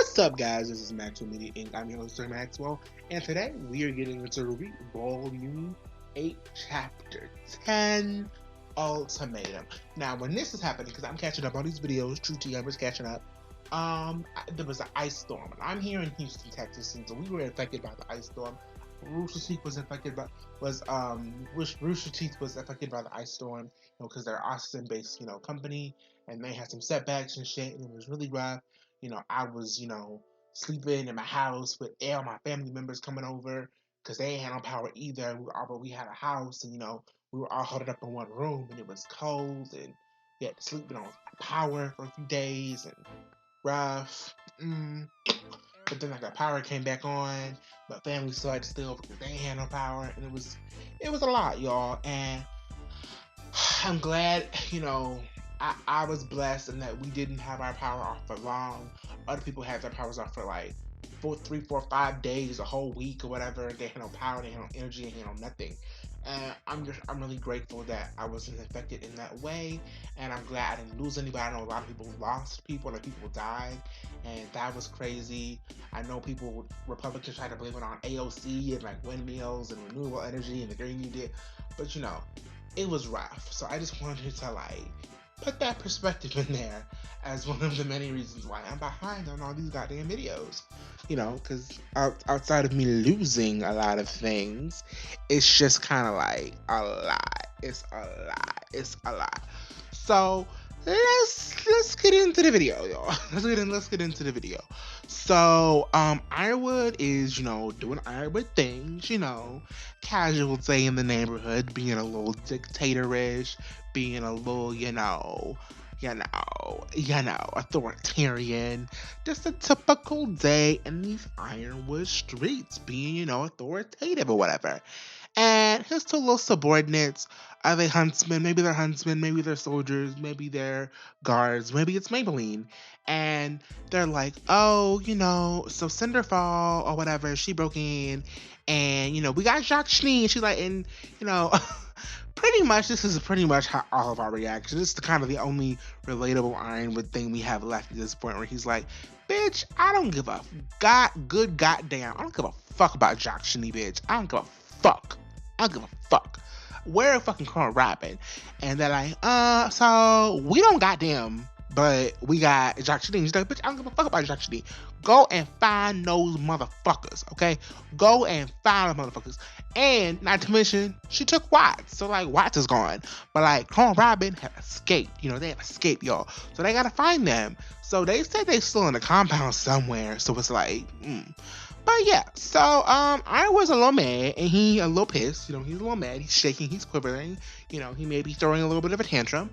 What's up, guys? This is Maxwell Media Inc. I'm your host, Sir Maxwell, and today we are getting into RWBY Volume 8, Chapter 10, Ultimatum. Now, when this is happening, because I'm catching up on these videos, True TMers catching up, there was an ice storm, and I'm here in Houston, Texas, and so we were affected by the ice storm. Rooster Teeth was affected by Rooster Teeth was affected by the ice storm, because they're Austin-based, company, and they had some setbacks and shit, and it was really rough. I was, sleeping in my house with all my family members coming over because they ain't had no power either. But we had a house, and we were all huddled up in one room, and it was cold, and we had to sleep on power for a few days, and rough. But then the power came back on, but family still had to stay over because they ain't had no power, and it was a lot, y'all. And I'm glad, I was blessed in that we didn't have our power off for long. Other people had their powers off for like 3, 4, 5 days, a whole week or whatever. They had no power, they had no energy, they had no nothing. And I'm really grateful that I wasn't affected in that way, and I'm glad I didn't lose anybody. I know a lot of people lost people, and people died, and that was crazy. I know Republicans try to blame it on AOC and like windmills and renewable energy and the Green New Deal, but it was rough. So I just wanted to put that perspective in there as one of the many reasons why I'm behind on all these goddamn videos. Because outside of me losing a lot of things, it's just kind of like a lot. It's a lot. So let's get into the video, y'all. Let's get into the video. So Iornwood is doing Iornwood things, casual day in the neighborhood, being a little dictatorish, being a little authoritarian. Just a typical day in these Iornwood streets, being authoritative or whatever. And his two little subordinates, are they huntsmen? Maybe they're huntsmen, maybe they're soldiers, maybe they're guards, maybe it's Maybelline. And they're like, oh, so Cinderfall or whatever, she broke in, and we got Jacques Schnee, and she's like, and this is pretty much how all of our reactions. This is kind of the only relatable Ironwood thing we have left at this point, where he's like, bitch, I don't give a goddamn, I don't give a fuck about Jacques Schnee, bitch. I don't give a fuck. Where fucking RWBY? And they're like, so we don't goddamn, but we got Jacques Schnee. He's like, bitch, I don't give a fuck about Jacques Schnee. Go and find those motherfuckers, okay? Go and find those motherfuckers. And not to mention, she took Watts. So Watts is gone. But RWBY had escaped. They have escaped, y'all. So they gotta find them. So they said they still in the compound somewhere. So it's But yeah, so I was a little mad, and he a little pissed. He's a little mad. He's shaking. He's quivering. He may be throwing a little bit of a tantrum.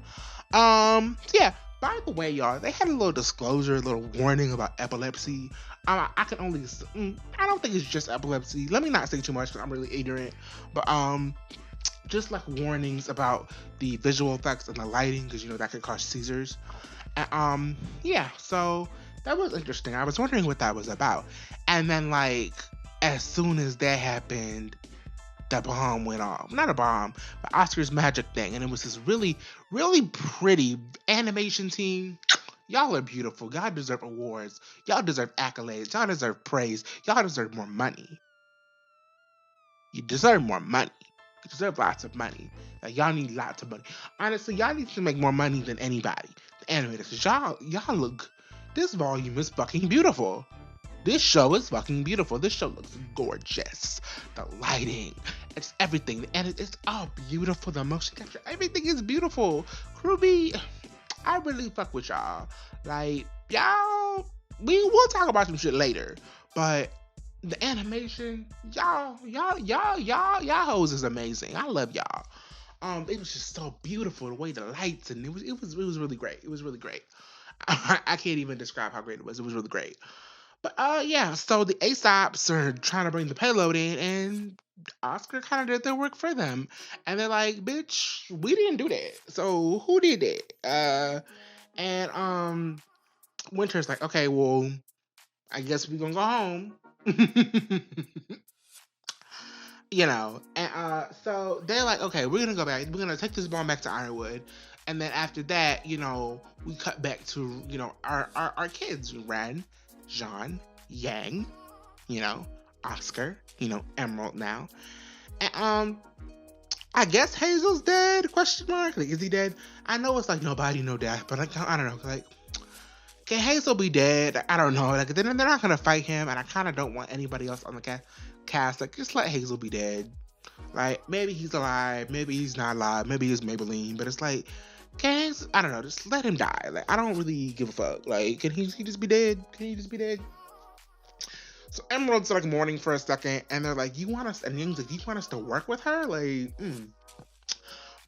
Yeah. By the way, y'all, they had a little disclosure, a little warning about epilepsy. I can only, I don't think it's just epilepsy. Let me not say too much because I'm really ignorant. But just warnings about the visual effects and the lighting, because that could cause seizures. And yeah, so that was interesting. I was wondering what that was about. And then as soon as that happened, the bomb went off. Not a bomb, but Oscar's magic thing. And it was this really, really pretty animation team. Y'all are beautiful. Y'all deserve awards. Y'all deserve accolades. Y'all deserve praise. Y'all deserve more money. You deserve more money. You deserve lots of money. Y'all need lots of money. Honestly, y'all need to make more money than anybody. The animators. Cause y'all look, this volume is fucking beautiful. This show is fucking beautiful. This show looks gorgeous. The lighting, it's everything. And it's all beautiful. The motion capture, everything is beautiful. RWBY, I really fuck with y'all. Y'all, we'll talk about some shit later. But the animation, y'all hoes is amazing. I love y'all. It was just so beautiful, the way the lights, and it was really great. It was really great. I can't even describe how great it was. It was really great. But yeah, so the ASOPs are trying to bring the payload in, and Oscar kind of did their work for them. And they're like, bitch, we didn't do that. So who did it? And Winter's like, okay, well, I guess we're gonna go home. And so they're like, okay, we're gonna go back. We're gonna take this bomb back to Iornwood. And then after that, we cut back to, our kids, Ren, Jean, Yang, you know, Oscar, Emerald now. And I guess Hazel's dead? Question mark. Like, is he dead? I know it's like nobody, no death, but like I don't know. Like, can Hazel be dead? I don't know. Like, they're not gonna fight him, and I kind of don't want anybody else on the cast. Like, just let Hazel be dead. Like, maybe he's alive, maybe he's not alive, maybe he's Maybelline, but it's like, I don't know, just let him die. Like, I don't really give a fuck. Like, can he just be dead? Can he just be dead? So Emerald's like mourning for a second, and they're like, "You want us?" And Ying's like, "You want us to work with her?" Like,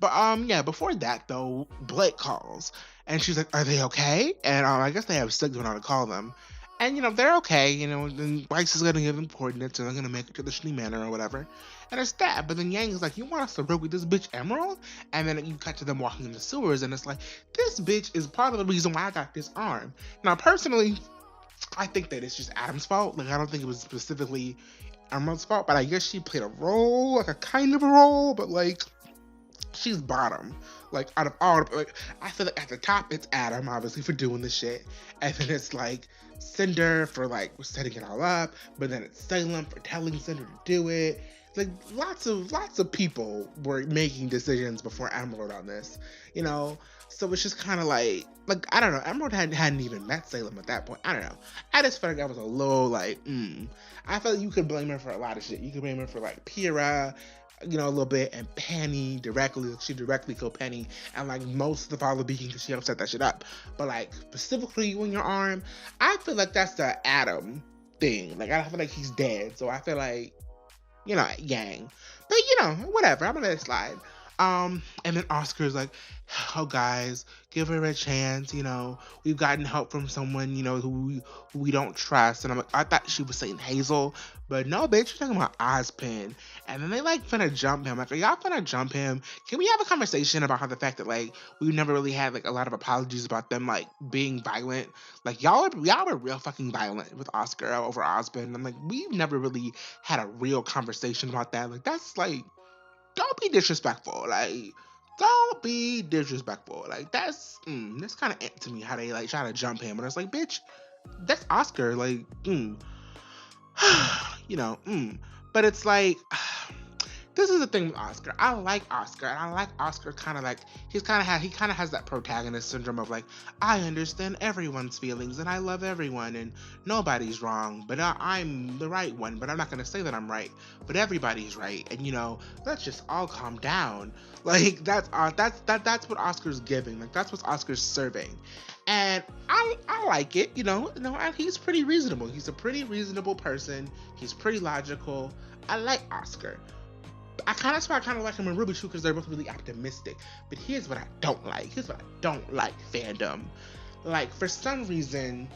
But yeah. Before that though, Blake calls, and she's like, "Are they okay?" And I guess they have signal on to call them, and they're okay. Then Bryce is gonna give them coordinates, and they're gonna make it to the Shitty Manor or whatever. And it's that. But then Yang is like, "You want us to work with this bitch Emerald?" And then you cut to them walking in the sewers, and it's like, this bitch is part of the reason why I got this arm. Now, personally, I think that it's just Adam's fault. Like, I don't think it was specifically Emerald's fault, but I guess she played a role, like a kind of a role, but like, she's bottom. Like, out of all, like, I feel like at the top it's Adam, obviously, for doing the shit, and then it's like Cinder for like setting it all up, but then it's Salem for telling Cinder to do it. Like, lots of people were making decisions before Emerald on this, So it's just kind of like I don't know. Emerald hadn't even met Salem at that point. I don't know. I just felt like I was a little like, I felt like you could blame her for a lot of shit. You could blame her for like Pyrrha, a little bit, and Penny directly. She directly killed Penny, and like most of the Father Beacon because she upset that shit up. But like specifically you in your arm, I feel like that's the Adam thing. Like, I feel like he's dead, so I feel like Yang. But whatever. I'm gonna let it slide. And then Oscar's like, "Oh, guys, give her a chance. We've gotten help from someone, who we don't trust." And I'm like, I thought she was saying Hazel, but no, bitch, you're talking about Ozpin. And then they like finna jump him. Like, are y'all finna jump him? Can we have a conversation about how the fact that like we never really had like a lot of apologies about them like being violent? Like, y'all were real fucking violent with Oscar over Ozpin. I'm like, we've never really had a real conversation about that. Like, that's like, don't be disrespectful. Like, don't be disrespectful. Like, that's kind of to me how they like try to jump him, and it's like, bitch, that's Oscar. Like, but it's like, this is the thing with Oscar. I like Oscar, and I like Oscar kind of like he kind of has that protagonist syndrome of like, I understand everyone's feelings and I love everyone and nobody's wrong, but I'm the right one. But I'm not gonna say that I'm right, but everybody's right, and let's just all calm down. Like, that's what Oscar's giving. Like, that's what Oscar's serving, and I like it. And he's pretty reasonable. He's a pretty reasonable person. He's pretty logical. I like Oscar. I kind of like him and Ruby too because they're both really optimistic. But here's what I don't like. Fandom. Like, for some reason,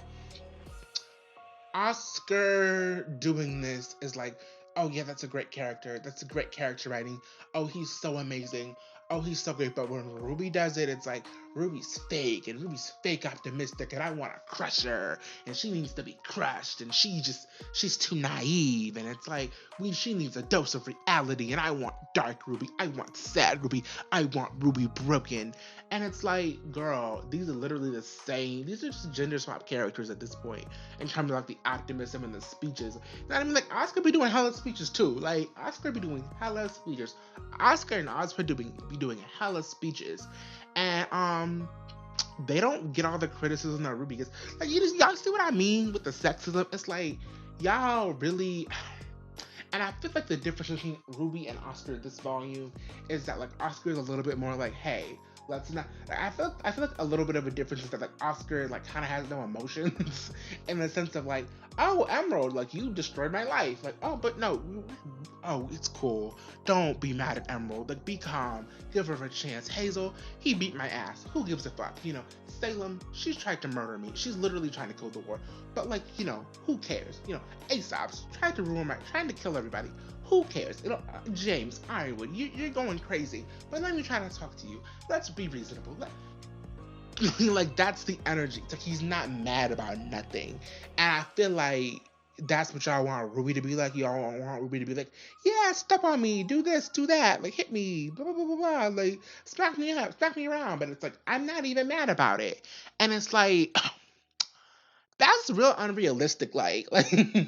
Oscar doing this is like, oh yeah, that's a great character. That's a great character writing. Oh, he's so amazing. Oh, he's so great. But when Ruby does it, it's like, Ruby's fake, and Ruby's fake optimistic, and I want to crush her, and she needs to be crushed, and she's too naive, and it's like, she needs a dose of reality, and I want dark Ruby, I want sad Ruby, I want Ruby broken, and it's like, girl, these are literally the same, these are just gender swap characters at this point, in terms of like the optimism and the speeches. I mean, like, Oscar be doing hella speeches too, like, Oscar be doing hella speeches, Oscar and Oscar be doing hella speeches, and they don't get all the criticism that Ruby gets. Like, y'all see what I mean with the sexism? It's like, y'all really. And I feel like the difference between Ruby and Oscar this volume is that like Oscar is a little bit more like, hey, let's not. Like, I feel like a little bit of a difference is that like Oscar like kind of has no emotions in the sense of like, oh, Emerald, like, you destroyed my life. Like, oh, but no, oh, it's cool. Don't be mad at Emerald. Like, be calm. Give her a chance. Hazel, he beat my ass. Who gives a fuck? Salem, she's tried to murder me. She's literally trying to kill the war. But like, who cares? Aesop's tried to trying to kill everybody. Who cares? James, Ironwood, you're going crazy. But let me try to talk to you. Let's be reasonable. Like, that's the energy. It's like he's not mad about nothing. And I feel like that's what y'all want Ruby to be like. Y'all want Ruby to be like, yeah, step on me, do this, do that, like, hit me, blah, blah, blah, blah, blah, like, smack me up, smack me around. But it's like, I'm not even mad about it. And it's like, that's real unrealistic. Like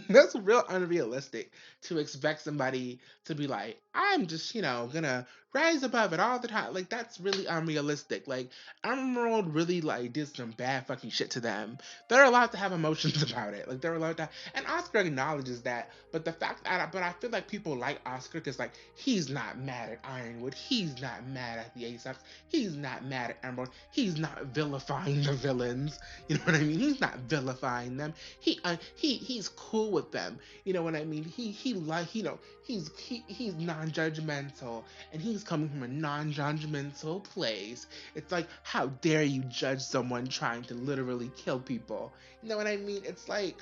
that's real unrealistic to expect somebody to be like, I'm just, gonna rise above it all the time. Like that's really unrealistic. Like Emerald really like did some bad fucking shit to them. They're allowed to have emotions about it. Like they're allowed to, and Oscar acknowledges that. But the fact that, but I feel like people like Oscar because like he's not mad at Ironwood. He's not mad at the ASAPs. He's not mad at Emerald. He's not vilifying the villains. You know what I mean? He's not vilifying them. He's cool with them. You know what I mean? He like he's non-judgmental, and he's coming from a non-judgmental place. It's like, how dare you judge someone trying to literally kill people? You know what I mean? It's like,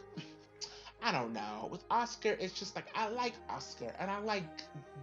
I don't know. With Oscar, it's just like I like Oscar, and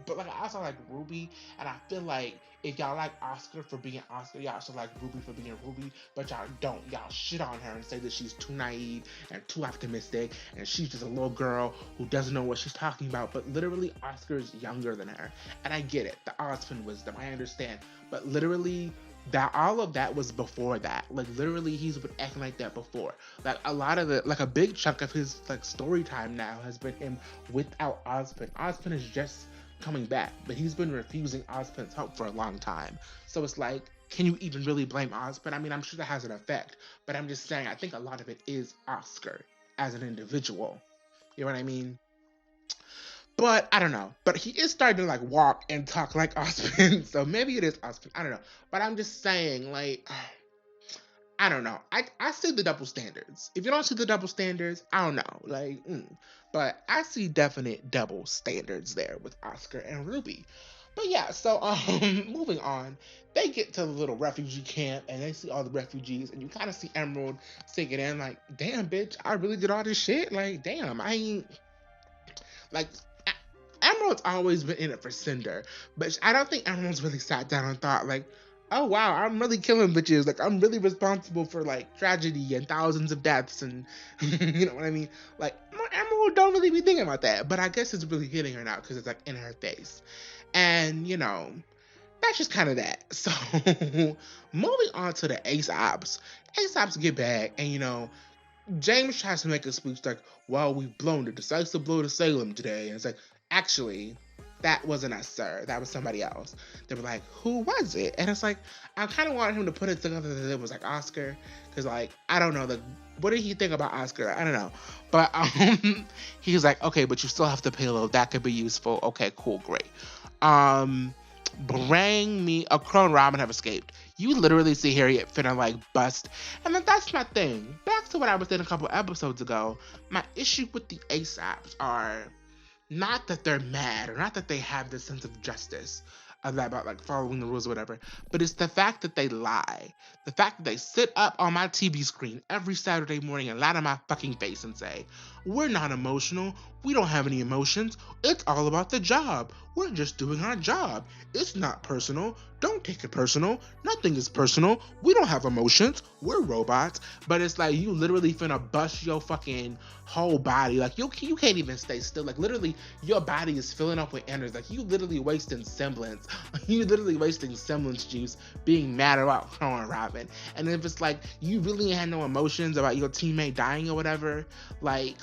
but like I also like RWBY, and I feel like if y'all like Oscar for being Oscar, y'all should like RWBY for being RWBY, but y'all don't. Y'all shit on her and say that she's too naive and too optimistic, and she's just a little girl who doesn't know what she's talking about. But literally, Oscar's younger than her, and I get it. The Ozpin wisdom, I understand, but literally, that all of that was before that. Like literally he's been acting like that before. Like a lot of a big chunk of his like story time now has been him without Ozpin. Ozpin is just coming back, but he's been refusing Ozpin's help for a long time. So it's like, can you even really blame Ozpin? I mean, I'm sure that has an effect, but I'm just saying I think a lot of it is Oscar as an individual. You know what I mean? But I don't know. But he is starting to like walk and talk like Ozpin, so maybe it is Ozpin. I don't know. But I'm just saying, like, I don't know. I see the double standards. If you don't see the double standards, I don't know. Like, but I see definite double standards there with Oscar and RWBY. But yeah, so moving on, they get to the little refugee camp and they see all the refugees, and you kind of see Emerald sinking in, like, damn, bitch, I really did all this shit. Like, damn, I ain't like. Emerald's always been in it for Cinder, but I don't think Emerald's really sat down and thought like, oh wow, I'm really killing bitches. Like I'm really responsible for like tragedy and thousands of deaths, and you know what I mean? Like Emerald don't really be thinking about that, but I guess it's really hitting her now because it's like in her face, and that's just kind of that. So moving on to the ASAPs get back, and James tries to make a speech like, well, we've blown the decisive blow to Salem today. And it's like, actually, that wasn't us, sir. That was somebody else. They were like, who was it? And it's like, I kind of wanted him to put it together that it was like Oscar. Because, like, I don't know. What did he think about Oscar? I don't know. But he's like, okay, but you still have the payload. That could be useful. Okay, cool, great. Bring me a Crow and Robin have escaped. You literally see Harriet finna like bust. And then that's my thing. Back to what I was saying a couple episodes ago. My issue with the ASAPs are not that they're mad or not that they have this sense of justice about like following the rules or whatever, but it's the fact that they lie. The fact that they sit up on my TV screen every Saturday morning and lie to my fucking face and say, we're not emotional. We don't have any emotions. It's all about the job. We're just doing our job. It's not personal. Don't take it personal. Nothing is personal. We don't have emotions. We're robots. But it's like you literally finna bust your fucking whole body. Like you can't even stay still. Like literally your body is filling up with energy. Like you literally wasting semblance. You literally wasting semblance juice being mad about Crow and Robin. And if it's like you really had no emotions about your teammate dying or whatever, like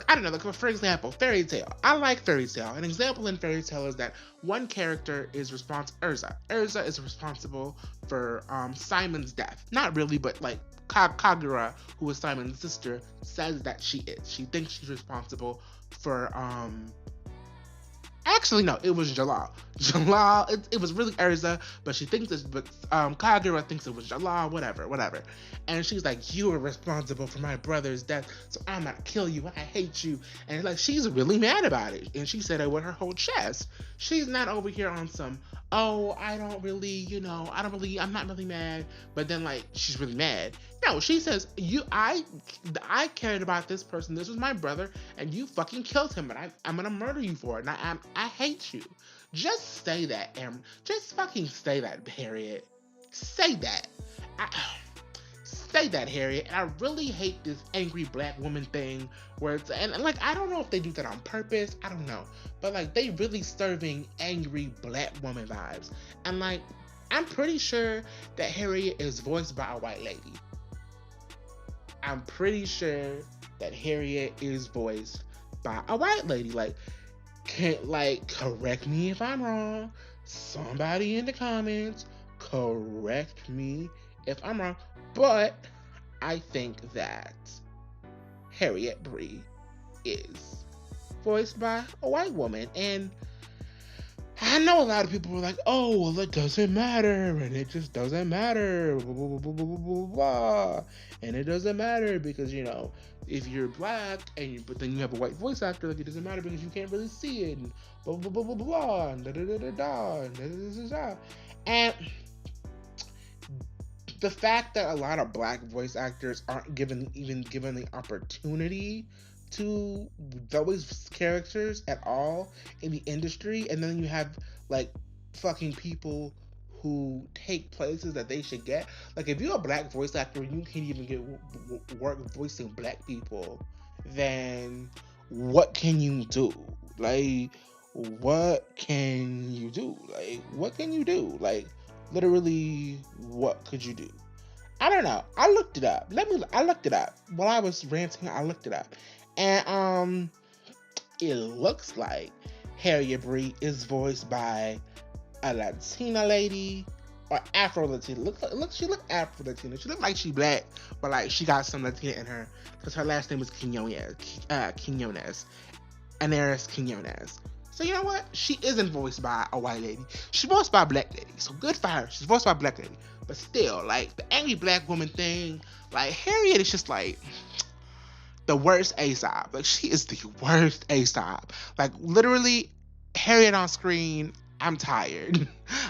I don't know, like for example, Fairy Tail. I like Fairy Tail. An example in Fairy Tail is that one character is Urza. Urza is responsible for Simon's death. Not really, but like Kagura, who is Simon's sister, says that she is. She thinks she's responsible for actually, no, it was Jalal. It was really Urza, but she thinks it's, but Kagura thinks it was Jalal, whatever. And she's like, you were responsible for my brother's death, so I'm gonna kill you, I hate you. And like, she's really mad about it. And she said it with her whole chest. She's not over here on some, oh, I'm not really mad, but then like, she's really mad. No, she says, I cared about this person, this was my brother, and you fucking killed him, and I'm gonna murder you for it, and I hate you. Just say that, Em. Just fucking say that, Harriet. Say that. Say that, Harriet. And I really hate this angry black woman thing where it's, and like, I don't know if they do that on purpose. I don't know. But like, they really serving angry black woman vibes. And like, I'm pretty sure that Harriet is voiced by a white lady. I'm pretty sure that Harriet is voiced by a white lady. Like, can't correct me if I'm wrong. Somebody in the comments correct me if I'm wrong. But I think that Harriet Bree is voiced by a white woman. And I know a lot of people were like, oh, well, it doesn't matter, and it just doesn't matter, blah, blah, blah, blah, blah, blah. And it doesn't matter because, if you're black, but then you have a white voice actor, like, it doesn't matter because you can't really see it, and blah, blah, blah, blah, blah, and da, da, da, da, da, and da, da, da, da. And the fact that a lot of black voice actors aren't given the opportunity to those characters at all in the industry, and then you have fucking people who take places that they should get. Like, if you're a black voice actor and you can't even get work voicing black people, then what can you do? What can you do? Literally, what could you do? I don't know. I looked it up. I looked it up. While I was ranting, I looked it up. And it looks like Harriet Bree is voiced by a Latina lady or Afro-Latina. She looked Afro-Latina. She looked like she black, but she got some Latina in her because her last name is Quinones. Anaris Quinones. So you know what? She isn't voiced by a white lady. She's voiced by a black lady. So good for her. She's voiced by a black lady. But still, the angry black woman thing, Harriet is just the worst Aesop. She is the worst Aesop. Literally, Harriet on screen, I'm tired.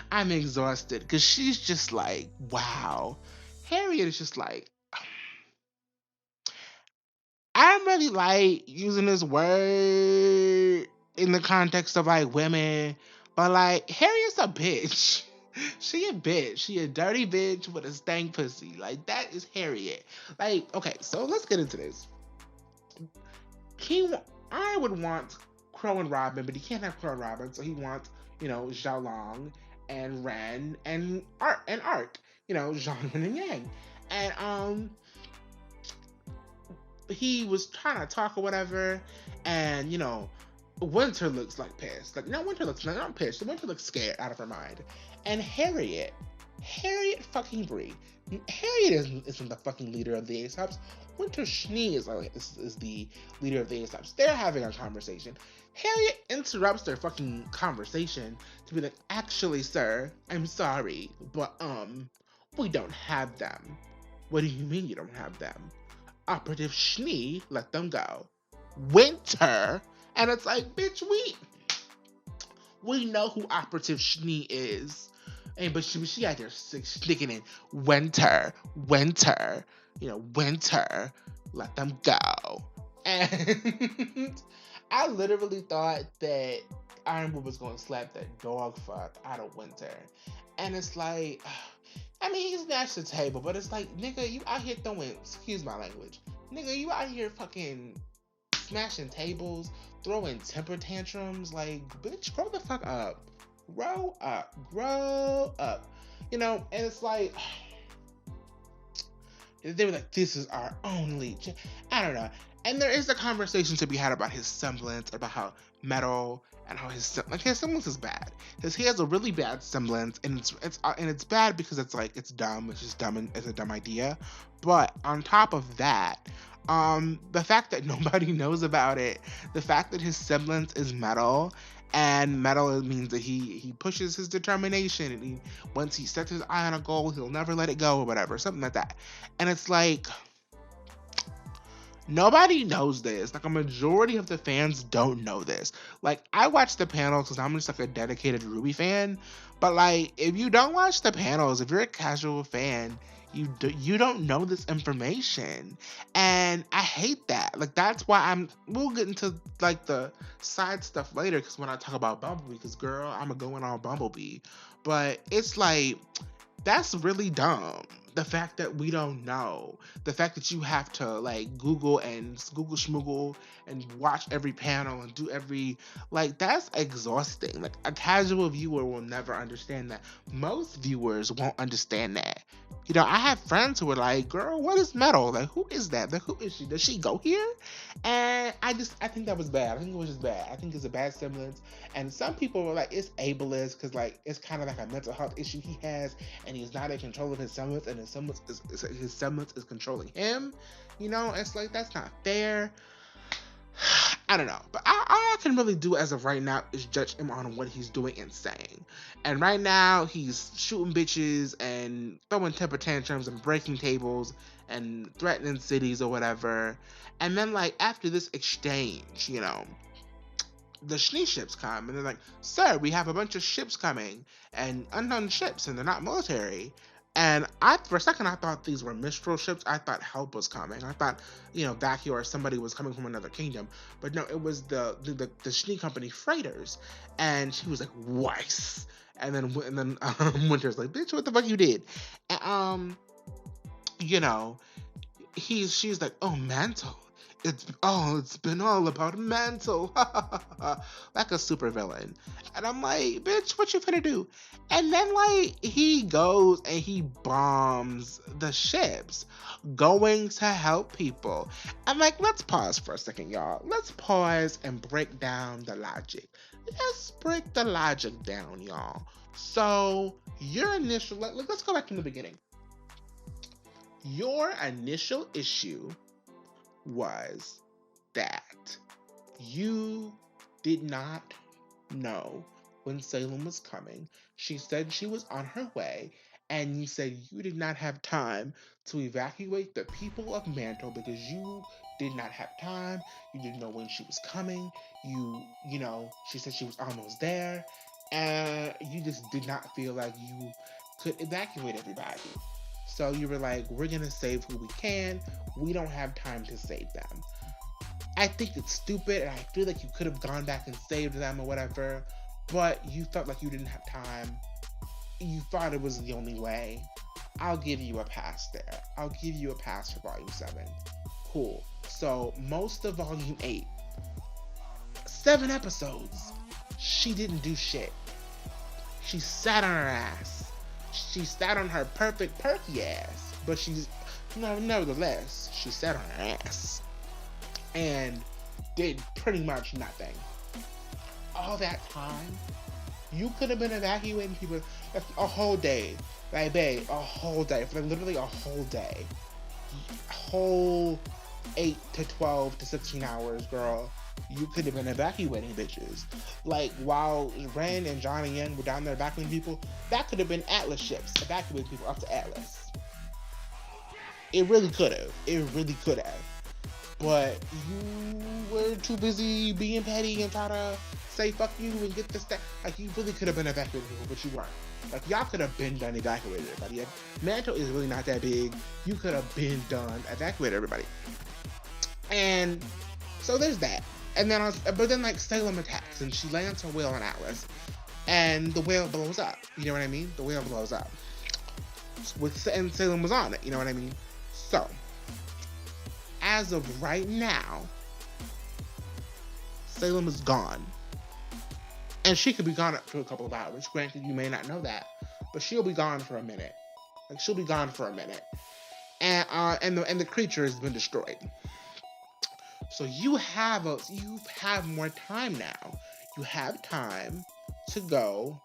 I'm exhausted. Because she's just wow. Harriet is just I don't really using this word in the context of women. But Harriet's a bitch. She a bitch. She a dirty bitch with a stank pussy. That is Harriet. Okay, so let's get into this. I would want Crow and Robin, but he can't have Crow and Robin, so he wants, Zhao Long and Ren and Arc, Zhang Ren and Yang. And he was trying to talk or whatever, and Winter looks pissed. Winter looks not pissed. Winter looks scared out of her mind. And Harriet fucking Bree. Harriet isn't the fucking leader of the Aesops. Winter Schnee is the leader of the Aesops. They're having a conversation. Harriet interrupts their fucking conversation to be like, actually, sir, I'm sorry, but we don't have them. What do you mean you don't have them? Operative Schnee let them go. Winter. And it's bitch, we know who Operative Schnee is. But she out there sticking in Winter, Winter, let them go. And I literally thought that Ironwood was going to slap that dog fuck out of Winter. And it's he snatched the table, but it's nigga, you out here throwing, excuse my language, nigga, you out here fucking smashing tables, throwing temper tantrums, bitch, grow the fuck up. Grow up. And it's they were like, this is our only I don't know. And there is a conversation to be had about his semblance, about how metal and how his semblance is bad. Because he has a really bad semblance, and it's bad because it's dumb. It's just dumb, and it's a dumb idea. But on top of that, the fact that nobody knows about it, the fact that his semblance is metal, and metal means that he pushes his determination, and once he sets his eye on a goal, he'll never let it go or whatever, something like that. And it's nobody knows this. A majority of the fans don't know this. I watch the panels because I'm just a dedicated RWBY fan. But if you don't watch the panels, if you're a casual fan, you don't know this information, and I hate that. That's why we'll get into the side stuff later, because when I talk about Bumblebee, because girl, I'm going on Bumblebee, but it's that's really dumb. The fact that we don't know, the fact that you have to Google schmoogle and watch every panel and do every that's exhausting. A casual viewer will never understand that. Most viewers won't understand that. I have friends who were like, girl, what is Metal? Like, who is that? Like, who is she? Does she go here? And I think that was bad. I think it was just bad. I think it's a bad semblance. And some people were like, it's ableist because, like, it's kind of like a mental health issue he has, and he's not in control of his semblance, and his semblance is controlling him. It's like, that's not fair. I don't know, but all I can really do as of right now is judge him on what he's doing and saying. And right now, he's shooting bitches and throwing temper tantrums and breaking tables and threatening cities or whatever. And then, like, after this exchange, the Schnee ships come and they're like, sir, we have a bunch of ships coming and unknown ships and they're not military. And for a second, I thought these were Mistral ships. I thought help was coming. I thought, Vacuo or somebody was coming from another kingdom. But no, it was the Schnee Company freighters. And she was like, Weiss. And then Winter's like, bitch, what the fuck you did? And, she's like, oh, Mantle. It's been all about Mantle. Like a super villain. And I'm like, bitch, what you finna do? And then, like, he goes and he bombs the ships, going to help people. I'm like, let's pause for a second, y'all. Let's pause and break down the logic. Let's break the logic down, y'all. So, let's go back to the beginning. Your initial issue was that you did not know when Salem was coming. She said she was on her way, and you said you did not have time to evacuate the people of Mantle because you did not have time. You didn't know when she was coming. She said she was almost there, and you just did not feel like you could evacuate everybody. So you were like, we're going to save who we can. We don't have time to save them. I think it's stupid, and I feel like you could have gone back and saved them or whatever, but you felt like you didn't have time. You thought it was the only way. I'll give you a pass there. I'll give you a pass for Volume 7. Cool. So, most of Volume 8, 7 episodes, she didn't do shit. She sat on her ass. She sat on her perfect perky ass, but nevertheless, she sat on her ass and did pretty much nothing. All that time, you could have been evacuating people a whole day, like, babe, a whole day, for literally a whole day, whole 8 to 12 to 16 hours, girl. You could have been evacuating bitches. Like, while Ren and John and Yen were down there evacuating people, that could have been Atlas ships evacuating people up to Atlas. It really could have. But you were too busy being petty and trying to say fuck you and get this, that. Like, you really could have been evacuating people, but you weren't. Like, y'all could have been done evacuating everybody. Mantle is really not that big. You could have been done evacuating everybody. And so there's that. And then, like, Salem attacks, and she lands her whale on Atlas, and the whale blows up. You know what I mean? The whale blows up. And Salem was on it. You know what I mean? So, as of right now, Salem is gone. And she could be gone up to a couple of hours. Granted, you may not know that, but she'll be gone for a minute. Like, she'll be gone for a minute. And the creature has been destroyed. So you have more time now. You have time to go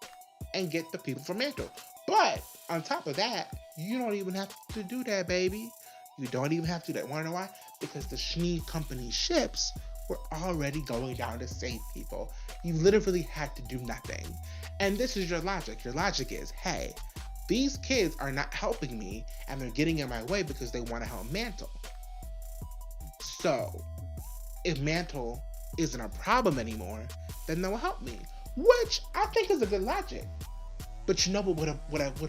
and get the people from Mantle. But on top of that, you don't even have to do that, baby. You don't even have to do that. Want to know why? Because the Schnee Company ships were already going down to save people. You literally had to do nothing. And this is your logic. Your logic is, hey, these kids are not helping me, and they're getting in my way because they want to help Mantle. So, if Mantle isn't a problem anymore, then they'll help me. Which I think is a good logic. But you know what would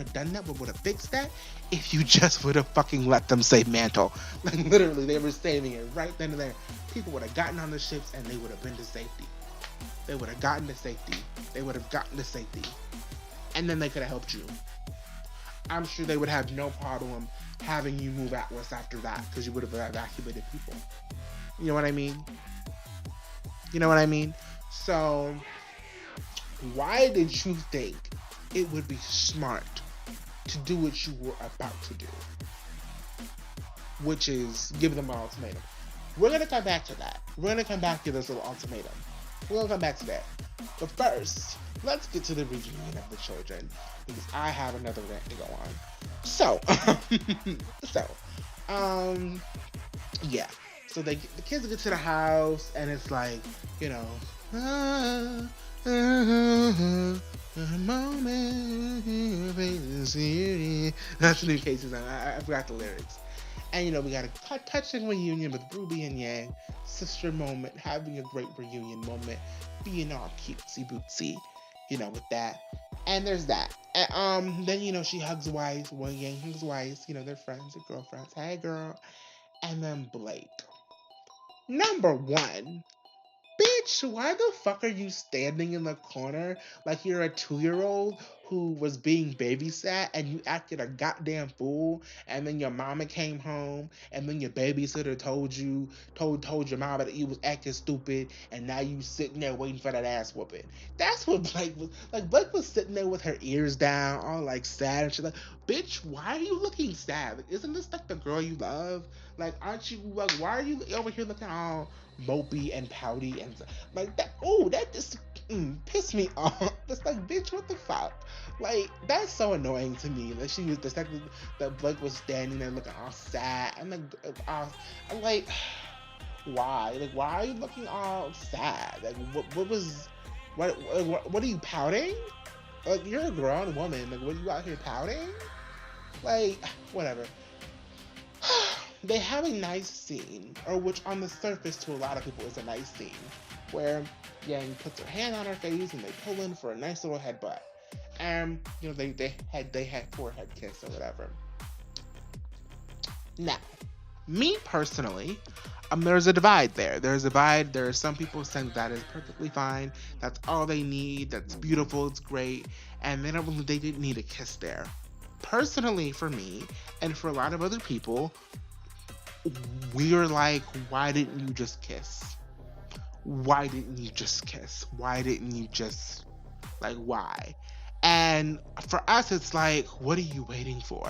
have done that? What would have fixed that? If you just would have fucking let them save Mantle. Like, literally, they were saving it right then and there. People would have gotten on the ships and they would have been to safety. They would have gotten to safety. And then they could have helped you. I'm sure they would have no problem having you move Atlas after that, because you would have evacuated people. You know what I mean? So, why did you think it would be smart to do what you were about to do, which is give them an ultimatum. We're going to come back to that. We're going to come back to this little ultimatum. We're going to come back to that. But first, let's get to the reunion of the children, because I have another rant to go on. So, yeah. So the kids get to the house, and it's like, you know, a moment, that's the new Casey's song. I forgot the lyrics. And, you know, we got a touching reunion with RWBY and Yang, sister moment, having a great reunion moment, being all cutesy bootsy, you know, with that. And there's that. And then, you know, she hugs Weiss, Yang hugs Weiss, you know, they're friends, they're girlfriends. Hey, girl. And then Blake. Number one, bitch, why the fuck are you standing in the corner like you're a 2-year-old who was being babysat and you acted a goddamn fool, and then your mama came home and then your babysitter told your mama that you was acting stupid, and now you sitting there waiting for that ass whooping? That's what Blake was like. Blake was sitting there with her ears down, all like sad and shit. Like, bitch, why are you looking sad? Like, isn't this like the girl you love? Like, aren't you like, why are you over here looking all mopey and pouty and like that? Oh, that just pissed me off. It's like, bitch, what the fuck? Like, that's so annoying to me. Like, she was the second that Blake was standing there looking all sad. I'm like, why? Like, why are you looking all sad? Like, what are you pouting? Like, you're a grown woman. Like, what are you out here pouting? Like, whatever. They have a nice scene, or which on the surface to a lot of people is a nice scene, where Yang puts her hand on her face and they pull in for a nice little headbutt. And, you know, they had forehead kiss or whatever. Now, me personally, there's a divide there. There's a divide. There are some people saying that is perfectly fine. That's all they need. That's beautiful. It's great. And they didn't need a kiss there. Personally, for me, and for a lot of other people, we're like, why didn't you just kiss? Why didn't you just kiss? Why didn't you just, like, why? And for us, it's like, what are you waiting for?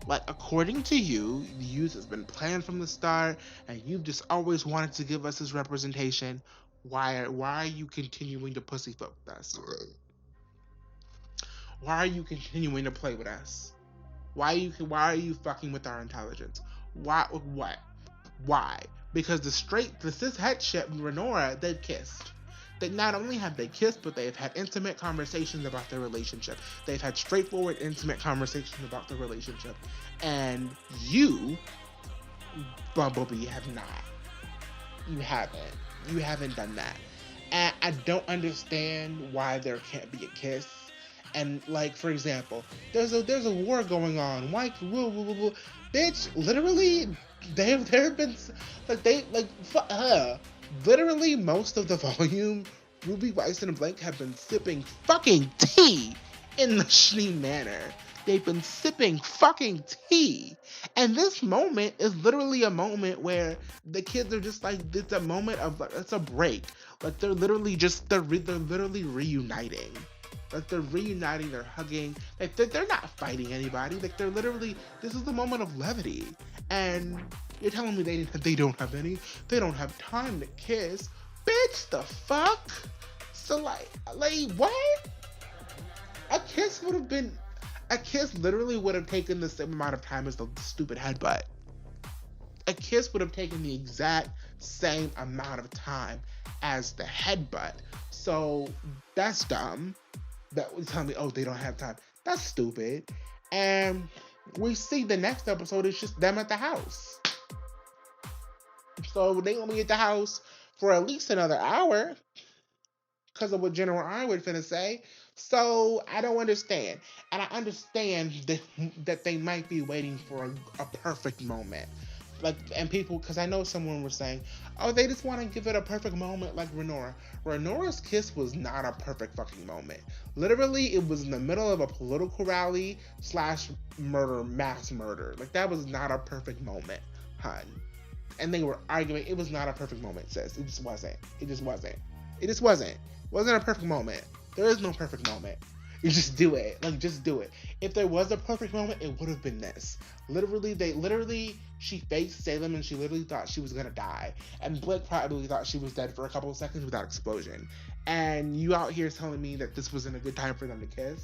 Like, according to you, the youth has been planned from the start, and you've just always wanted to give us this representation. Why are you continuing to pussyfoot with us? Why are you continuing to play with us? Why are you fucking with our intelligence? Why? What? Why? Because the cis het shit and Renora, they've kissed. That not only have they kissed, but they've had intimate conversations about their relationship. They've had straightforward, intimate conversations about their relationship. And you, Bumblebee, have not. You haven't. You haven't done that. And I don't understand why there can't be a kiss. And, like, for example, there's a war going on. Why, bitch, literally, there have been, literally most of the volume, RWBY, Weiss, and Blake have been sipping fucking tea in the Schnee Manor. They've been sipping fucking tea. And this moment is literally a moment where the kids are just like, it's a moment of, like, it's a break. Like, they're literally reuniting. Like, they're reuniting, they're hugging. Like, they're not fighting anybody. Like, they're literally, this is the moment of levity. And you're telling me they don't have time to kiss? Bitch, the fuck? So, like, what? A kiss literally would have taken the same amount of time as the stupid headbutt. A kiss would have taken the exact same amount of time as the headbutt. So, that's dumb. That would tell me, oh, they don't have time. That's stupid. And we see the next episode is just them at the house. So they only at the house for at least another hour because of what General Iornwood finna say. So I don't understand. And I understand that they might be waiting for a perfect moment. Like, and people, because I know someone was saying, oh, they just want to give it a perfect moment like Renora. Renora's kiss was not a perfect fucking moment. Literally, it was in the middle of a political rally / mass murder. Like, that was not a perfect moment, hun. And they were arguing. It was not a perfect moment, sis. It just wasn't. It wasn't a perfect moment. There is no perfect moment. You just do it. Like, just do it. If there was a perfect moment, it would have been this. She faced Salem and she literally thought she was gonna die. And Blake probably thought she was dead for a couple of seconds without explosion. And you out here telling me that this wasn't a good time for them to kiss?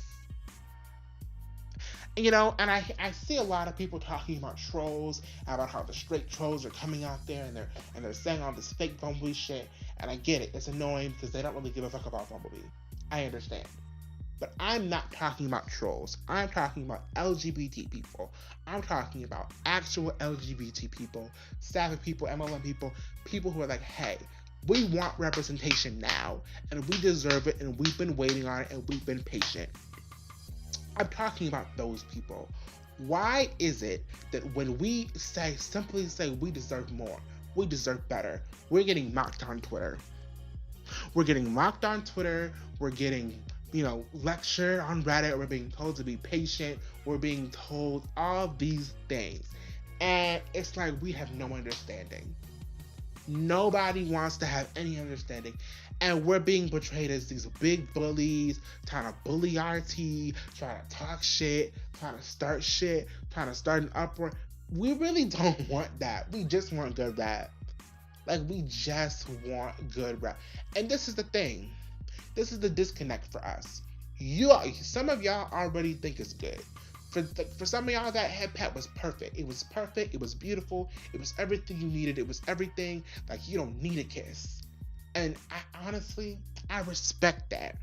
And I see a lot of people talking about trolls, about how the straight trolls are coming out there and they're saying all this fake Bumblebee shit. And I get it, it's annoying because they don't really give a fuck about Bumblebee. I understand. But I'm not talking about trolls. I'm talking about LGBT people. I'm talking about actual LGBT people, staffing people, MLM people, people who are like, hey, we want representation now, and we deserve it, and we've been waiting on it, and we've been patient. I'm talking about those people. Why is it that when we simply say we deserve more, we deserve better, we're getting mocked on Twitter? We're getting mocked on Twitter. We're getting, lectured on Reddit. We're being told to be patient. We're being told all these things. And it's like we have no understanding. Nobody wants to have any understanding. And we're being portrayed as these big bullies, trying to bully RT, trying to talk shit, trying to start shit, trying to start an uproar. We really don't want that. We just want good rap. Like, we just want good rap. And this is the thing. This is the disconnect for us. Some of y'all already think it's good. For some of y'all, that head pat was perfect. It was perfect. It was beautiful. It was everything you needed. It was everything. Like, you don't need a kiss. And I respect that.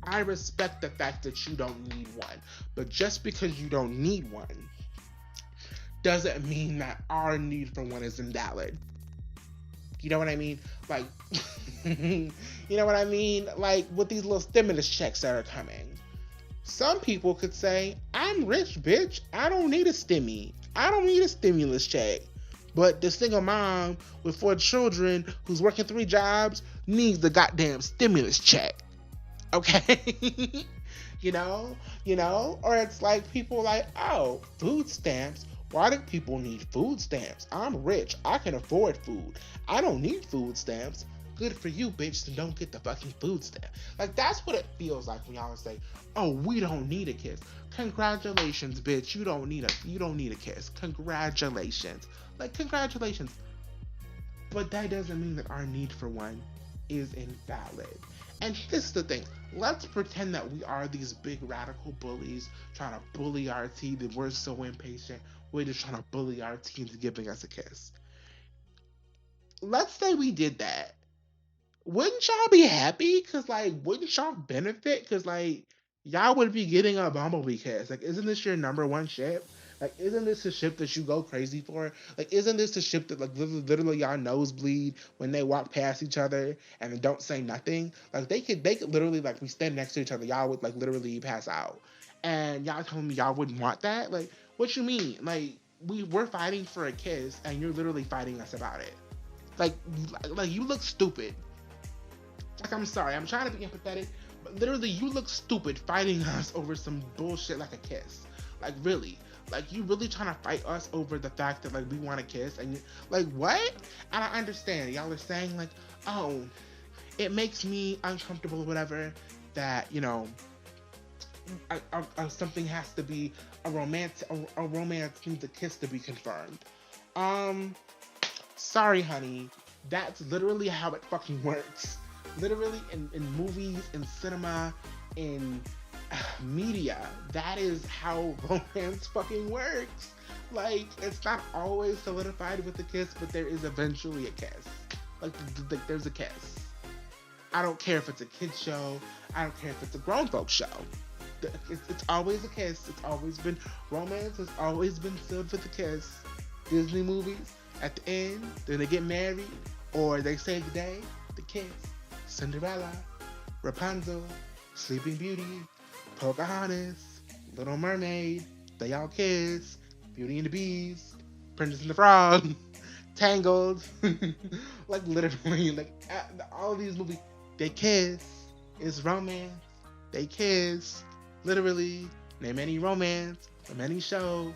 I respect the fact that you don't need one. But just because you don't need one doesn't mean that our need for one is invalid. You know what I mean? Like, you know what I mean? Like, with these little stimulus checks that are coming. Some people could say, I'm rich, bitch. I don't need a stimmy. I don't need a stimulus check. But the single mom with 4 children who's working 3 jobs needs the goddamn stimulus check. Okay? Or it's like people like, oh, food stamps. Why do people need food stamps? I'm rich. I can afford food. I don't need food stamps. Good for you, bitch, so don't get the fucking food stamp. Like, that's what it feels like when y'all say, oh, we don't need a kiss. Congratulations, bitch. You don't need a kiss. Congratulations. Like, congratulations. But that doesn't mean that our need for one is invalid. And this is the thing. Let's pretend that we are these big radical bullies trying to bully RT, that we're so impatient. We're just trying to bully RT into giving us a kiss. Let's say we did that. Wouldn't y'all be happy? Because, like, wouldn't y'all benefit? Because, like, y'all would be getting a Bumblebee kiss. Like, isn't this your number one ship? Like, isn't this a ship that you go crazy for? Like, isn't this a ship that, like, literally y'all nosebleed when they walk past each other and don't say nothing? Like, they could literally, like, we stand next to each other, y'all would, like, literally pass out. And y'all telling me y'all wouldn't want that? Like, what you mean? Like, we're fighting for a kiss and you're literally fighting us about it. Like, you look stupid. Like, I'm sorry, I'm trying to be empathetic, but literally, you look stupid fighting us over some bullshit like a kiss. Like, really? Like, you really trying to fight us over the fact that, like, we want a kiss? And like, what? And I understand. Y'all are saying, like, oh, it makes me uncomfortable or whatever that, something has to be a romance needs a kiss to be confirmed. Sorry, honey. That's literally how it fucking works. Literally, in movies, in cinema, in media, that is how romance fucking works. Like, it's not always solidified with a kiss, but there is eventually a kiss. Like, there's a kiss. I don't care if it's a kid's show. I don't care if it's a grown folks show. It's always a kiss. It's always been romance. It's always been sealed with a kiss. Disney movies, at the end, then they get married, or they save the day, the kiss. Cinderella, Rapunzel, Sleeping Beauty, Pocahontas, Little Mermaid, they all kiss, Beauty and the Beast, Princess and the Frog, Tangled, like literally, like all of these movies, they kiss, it's romance, they kiss, literally, name any romance, from any show,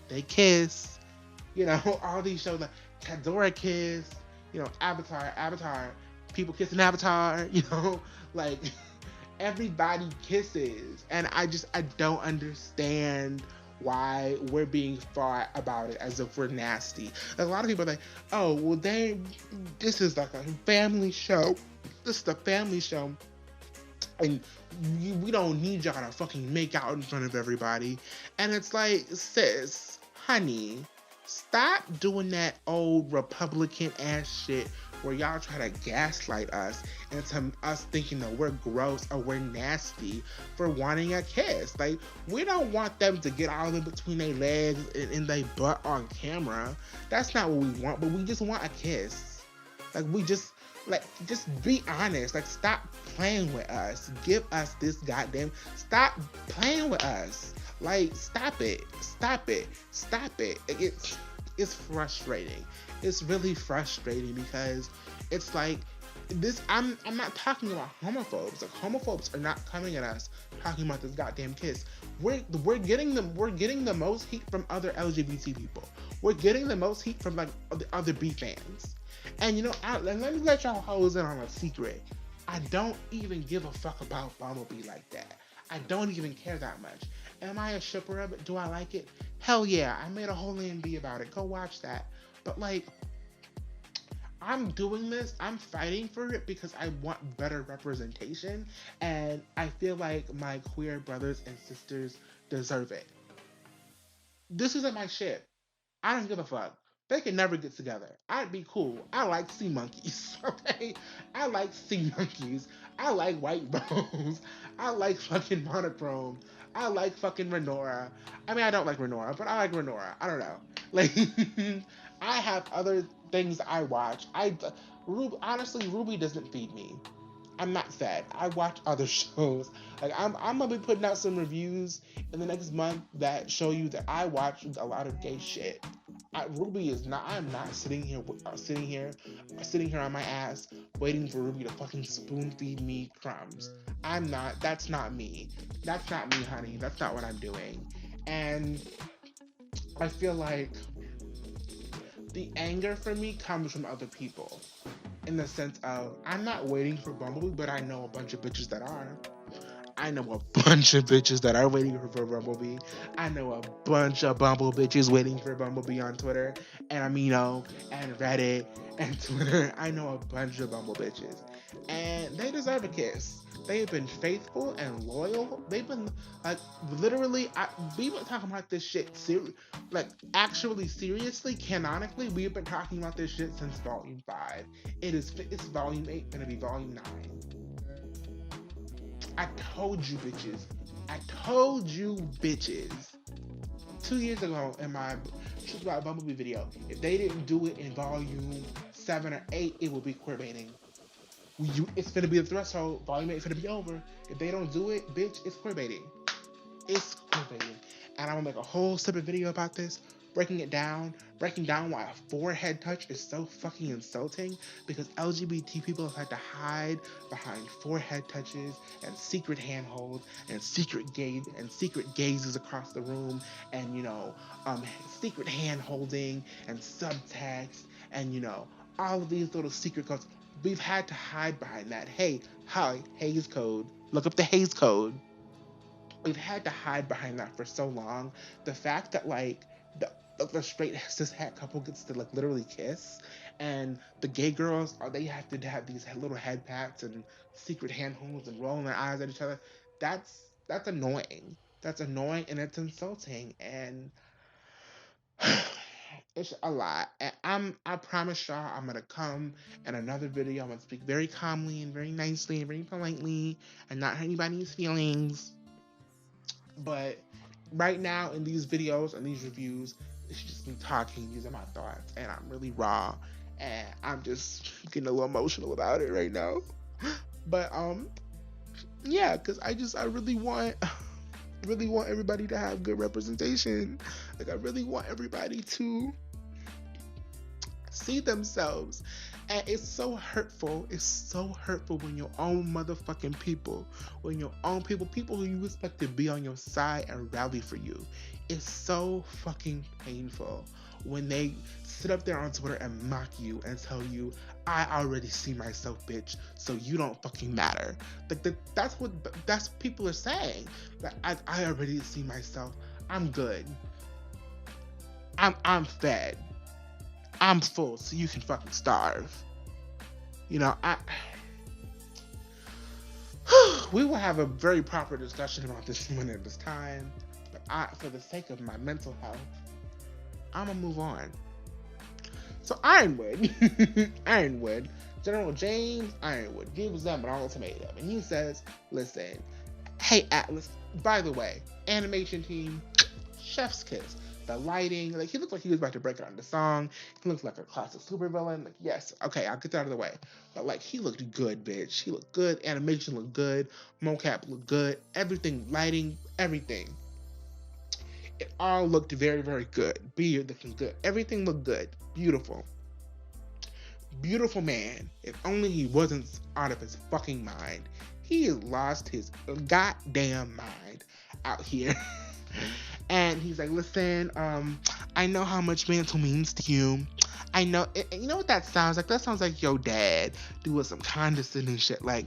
they kiss, all these shows like Pandora kiss, Avatar, people kissing Avatar, like everybody kisses, and I don't understand why we're being thought about it as if we're nasty. Like, a lot of people are like, oh well, this is like a family show. This is a family show, and we don't need y'all to fucking make out in front of everybody. And it's like, sis, honey, stop doing that old Republican ass shit where y'all try to gaslight us into us thinking that we're gross or we're nasty for wanting a kiss. Like, we don't want them to get all in between their legs and their butt on camera. That's not what we want, but we just want a kiss. Just be honest. Like, stop playing with us. Give us this goddamn. Stop playing with us. Like, stop it. Stop it. Stop it. It's frustrating. It's really frustrating because it's like this. I'm not talking about homophobes. Like, homophobes are not coming at us talking about this goddamn kiss. We're getting the most heat from other LGBT people. We're getting the most heat from like the other B fans. And let me let y'all hoes in on a secret. I don't even give a fuck about Bumblebee like that. I don't even care that much. Am I a shipper of it? Do I like it? Hell yeah. I made a whole A&B about it. Go watch that. But like, I'm doing this. I'm fighting for it because I want better representation. And I feel like my queer brothers and sisters deserve it. This isn't my shit. I don't give a fuck. They can never get together. I'd be cool. I like sea monkeys. Okay? I like sea monkeys. I like white rose. I like fucking monochrome. I like fucking Renora. I mean, I don't like Renora, but I like Renora. I don't know. Like, I have other things I watch. Honestly, RWBY doesn't feed me. I'm not fed. I watch other shows. Like, I'm gonna be putting out some reviews in the next month that show you that I watch a lot of gay shit. RWBY is not. I'm not sitting here on my ass waiting for RWBY to fucking spoon feed me crumbs. I'm not. That's not me. That's not me, honey. That's not what I'm doing. And I feel like the anger for me comes from other people. In the sense of, I'm not waiting for Bumblebee, but I know a bunch of bitches that are. I know a bunch of bitches that are waiting for Bumblebee. I know a bunch of Bumble bitches waiting for Bumblebee on Twitter and Amino and Reddit and Twitter. I know a bunch of Bumble bitches. And they deserve a kiss. They've been faithful and loyal. They've been, like, literally, we've been talking about this shit, actually, seriously, canonically, we've been talking about this shit since Volume 5. It's Volume 8, gonna be Volume 9. I told you bitches. 2 years ago in my Truth About Bumblebee video, if they didn't do it in Volume 7 or 8, it would be queerbaiting. It's gonna be the threshold. Volume 8 is gonna be over. If they don't do it, bitch, it's queerbaiting. It's queerbaiting. And I'm gonna make a whole separate video about this, breaking down why a forehead touch is so fucking insulting, because LGBT people have had to hide behind forehead touches and secret handholds and secret gazes across the room, and secret hand holding and subtext and all of these little secret codes. We've had to hide behind that. Hey, Hays Code. Look up the Hays Code. We've had to hide behind that for so long. The fact that the straight cis-het couple gets to literally kiss, and the gay girls they have to have these little head pats and secret handholds and rolling their eyes at each other. That's annoying. That's annoying, and it's insulting, and it's a lot. And I promise y'all, I'm gonna come in another video. I'm gonna speak very calmly and very nicely and very politely and not hurt anybody's feelings. But right now in these videos and these reviews, it's just me talking, these are my thoughts, and I'm really raw, and I'm just getting a little emotional about it right now. But yeah, because I really want everybody to have good representation. Like, I really want everybody to see themselves. And it's so hurtful. It's so hurtful when your own motherfucking people, people who you expect to be on your side and rally for you, it's so fucking painful when they sit up there on Twitter and mock you and tell you, I already see myself, bitch, so you don't fucking matter. Like that's what people are saying. That I already see myself. I'm good. I'm fed. I'm full, so you can fucking starve. You know, we will have a very proper discussion about this when it is time. But for the sake of my mental health, I'm gonna move on. So Ironwood, Ironwood, General James Ironwood gives them an ultimatum, and he says, "Listen, hey Atlas. By the way, animation team, chef's kiss. The lighting, like he looked like he was about to break out into song. He looks like a classic supervillain. Like, yes, okay, I'll get that out of the way. But like, he looked good, bitch. He looked good. Animation looked good. Mocap looked good. Everything, lighting, everything. It all looked very, very good. Beard looking good. Everything looked good. Beautiful. Beautiful man. If only he wasn't out of his fucking mind. He has lost his goddamn mind out here." And he's like, "Listen, I know how much Mantle means to you. I know, you know what that sounds like? That sounds like your dad doing some condescending shit. Like,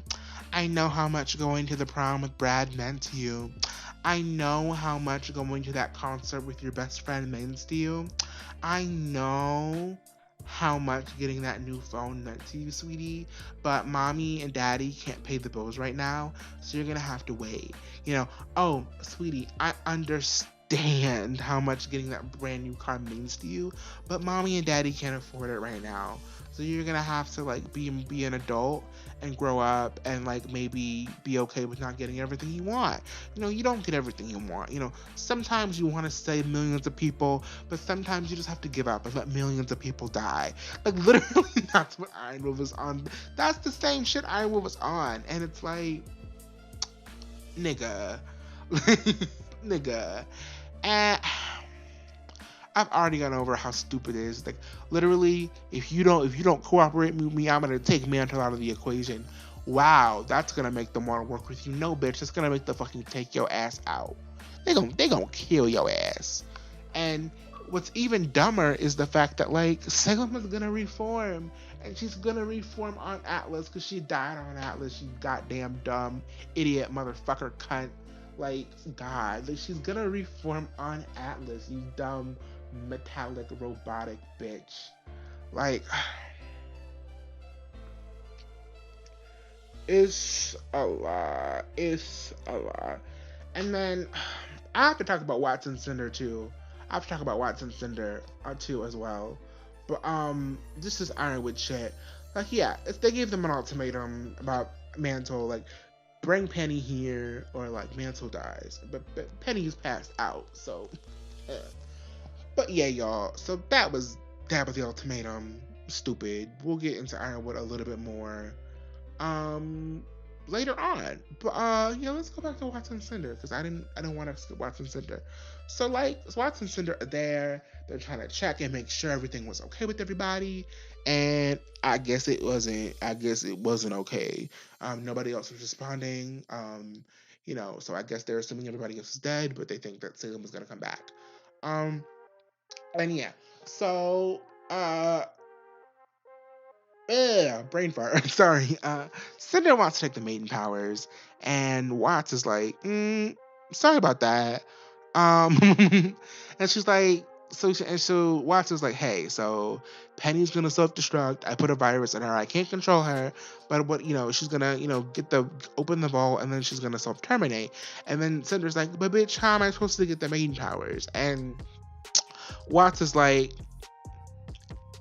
I know how much going to the prom with Brad meant to you. I know how much going to that concert with your best friend means to you. I know how much getting that new phone meant to you, sweetie, but mommy and daddy can't pay the bills right now, so you're gonna have to wait. You know, oh, sweetie, I understand how much getting that brand new car means to you, but mommy and daddy can't afford it right now, so you're gonna have to like be an adult and grow up and like maybe be okay with not getting everything you want. You know, you don't get everything you want. You know, sometimes you want to save millions of people, but sometimes you just have to give up and let millions of people die." Like, literally, that's what Ironwood was on. That's the same shit Ironwood was on. And it's like, nigga. Nigga. And I've already gone over how stupid it is. Like, literally, if you don't cooperate with me, I'm gonna take Mantle out of the equation. Wow, that's gonna make them want to work with you. No, bitch, it's gonna make them fucking take your ass out. They gonna kill your ass. And what's even dumber is the fact that like Salem is gonna reform, and she's gonna reform on Atlas because she died on Atlas. You goddamn dumb idiot motherfucker cunt. Like, God, like, she's gonna reform on Atlas. You dumb metallic robotic bitch. Like, it's a lot. It's a lot. And then I have to talk about Watson Cinder too. I have to talk about Watson Cinder too as well. But this is Ironwood shit. Like, yeah, if they gave them an ultimatum about Mantle, like, bring Penny here or like Mantle dies. But Penny's passed out, so but yeah, y'all. So that was the ultimatum. Stupid. We'll get into Ironwood a little bit more later on. But yeah, let's go back to Watson Cinder because I don't want to skip Watson Cinder. So like Watson Cinder are there. They're trying to check and make sure everything was okay with everybody. And I guess it wasn't okay. Nobody else was responding. You know, so I guess they're assuming everybody else is dead, but they think that Salem is gonna come back. And yeah, so brain fart. Sorry. Cinder wants to take the maiden powers, and Watts is like, sorry about that. And she's like, so Watts is like, hey, so Penny's gonna self-destruct. I put a virus in her. I can't control her, but what, you know, she's gonna, you know, open the vault, and then she's gonna self-terminate. And then Cinder's like, but bitch, how am I supposed to get the maiden powers? And Watts is like,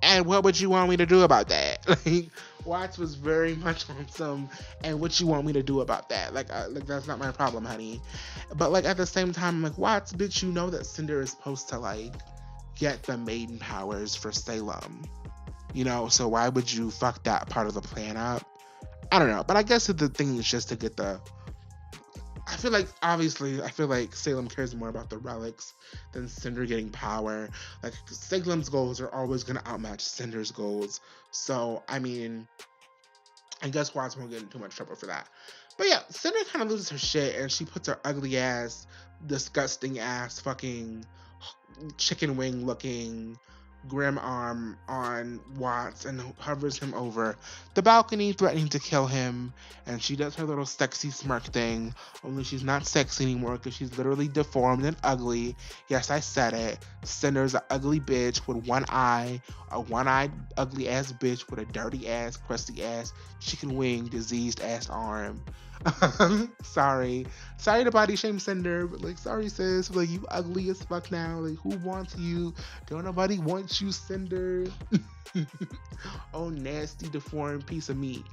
and what would you want me to do about that? Like, Watts was very much on some, and what you want me to do about that? Like that's not my problem, honey. But like at the same time, I'm like, Watts, bitch, you know that Cinder is supposed to like get the maiden powers for Salem, you know? So why would you fuck that part of the plan up? I don't know, but I guess the thing is just to get the. I feel like Salem cares more about the relics than Cinder getting power. Like, Salem's goals are always going to outmatch Cinder's goals. So, I mean, I guess Watts won't get in too much trouble for that. But yeah, Cinder kind of loses her shit, and she puts her ugly ass, disgusting ass, fucking chicken wing looking grim arm on Watts and hovers him over the balcony, threatening to kill him. And she does her little sexy smirk thing, only she's not sexy anymore because she's literally deformed and ugly. Yes, I said it. Cinder's an ugly bitch with one eye, a one-eyed ugly ass bitch with a dirty ass, crusty ass, chicken wing, diseased ass arm. Sorry. Sorry to body shame Cinder, but like sorry sis, like you ugly as fuck now. Like who wants you? Don't nobody want you, Cinder. Oh, nasty, deformed piece of meat.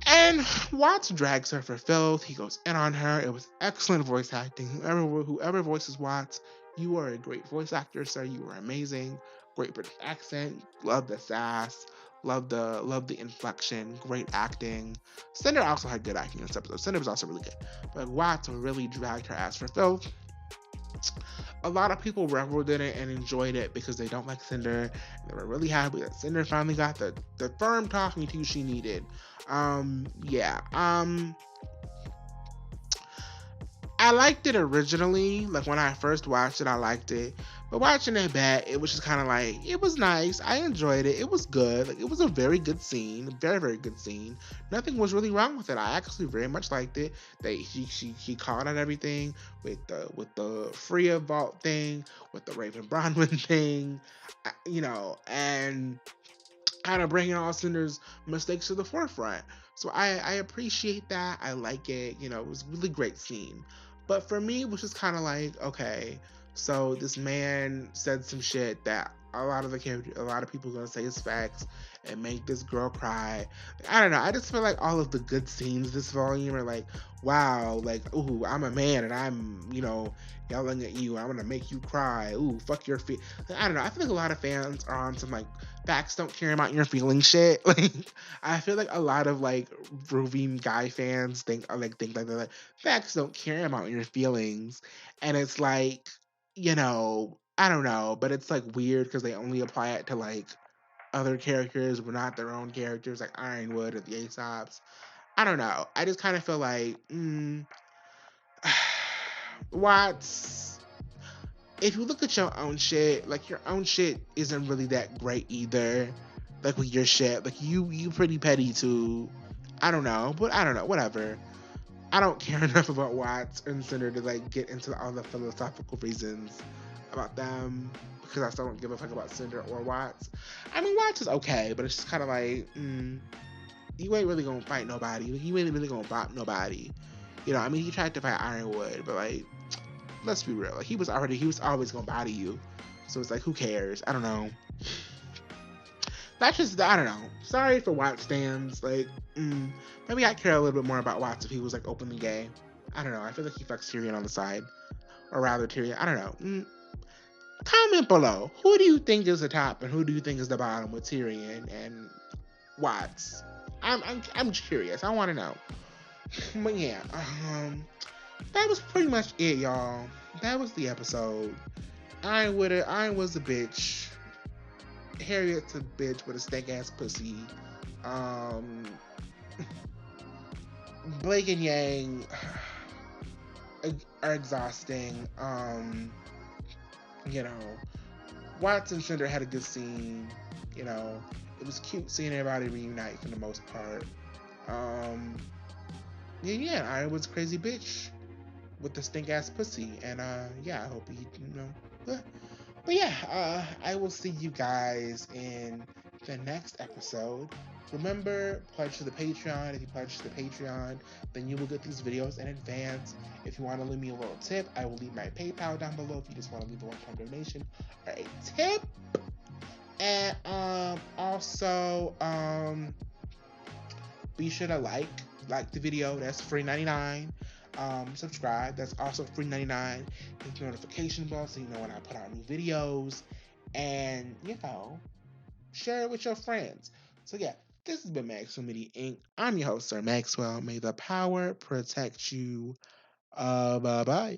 And Watts drags her for filth. He goes in on her. It was excellent voice acting. Whoever voices Watts, you are a great voice actor, sir. You were amazing. Great British accent. Love the sass. Love the inflection. Great acting. Cinder also had good acting in this episode. Cinder was also really good. But Watts really dragged her ass for filth. A lot of people reveled in it and enjoyed it because they don't like Cinder. They were really happy that Cinder finally got the firm talking to she needed. Yeah. I liked it originally. Like when I first watched it, I liked it. But watching it back, it was just kind of like it was nice. I enjoyed it. It was good. Like it was a very good scene, very very good scene. Nothing was really wrong with it. I actually very much liked it. They she called out everything with the Freya vault thing, with the Raven Bronwyn thing, and kind of bringing all Cinder's mistakes to the forefront. So I appreciate that. I like it. It was a really great scene. But for me, it was just kind of like, okay, so this man said some shit that a lot of people are gonna say is facts and make this girl cry. I don't know. I just feel like all of the good scenes this volume are like, wow, like, ooh, I'm a man and I'm, yelling at you. I'm gonna make you cry. Ooh, fuck your feet. I don't know. I feel like a lot of fans are on some like facts don't care about your feelings shit. Like I feel like a lot of like RWBY guy fans think like that. Facts don't care about your feelings, and it's like I don't know, but it's like weird because they only apply it to like other characters but not their own characters like Ironwood or the Aesops. I don't know. I just kind of feel like Watts, if you look at your own shit, like your own shit isn't really that great either. Like with your shit, like you pretty petty too. I don't know, but I don't know, whatever. I don't care enough about Watts and Cinder to like get into all the philosophical reasons about them because I still don't give a fuck about Cinder or Watts. I mean, Watts is okay, but it's just kind of like, you ain't really gonna fight nobody. Like, you ain't really gonna bop nobody. I mean, he tried to fight Ironwood, but like, let's be real. Like, he was always gonna body you. So it's like, who cares? I don't know. That's just, I don't know. Sorry for Watts stands. Like, maybe I'd care a little bit more about Watts if he was like openly gay. I don't know. I feel like he fucks Tyrion on the side, or rather Tyrion. I don't know. Comment below. Who do you think is the top and who do you think is the bottom with Tyrion and Watts? I'm curious. I want to know. But yeah, that was pretty much it, y'all. That was the episode. Iron was a bitch. Harriet's a bitch with a stank ass pussy. Um, Blake and Yang are exhausting. You know, Watts and Cinder had a good scene. It was cute seeing everybody reunite for the most part. Yeah, I was a crazy bitch with the stink ass pussy, and yeah, I hope But yeah, I will see you guys in the next episode. Remember, pledge to the Patreon. If you pledge to the Patreon, then you will get these videos in advance. If you want to leave me a little tip, I will leave my PayPal down below if you just want to leave a one-time donation or a tip. And also be sure to like the video. That's free 99. Subscribe. That's also free 99. Hit the notification bell so you know when I put out new videos. And share it with your friends. So yeah, this has been Maxwell Media Inc. I'm your host, Sir Maxwell. May the power protect you. Bye bye.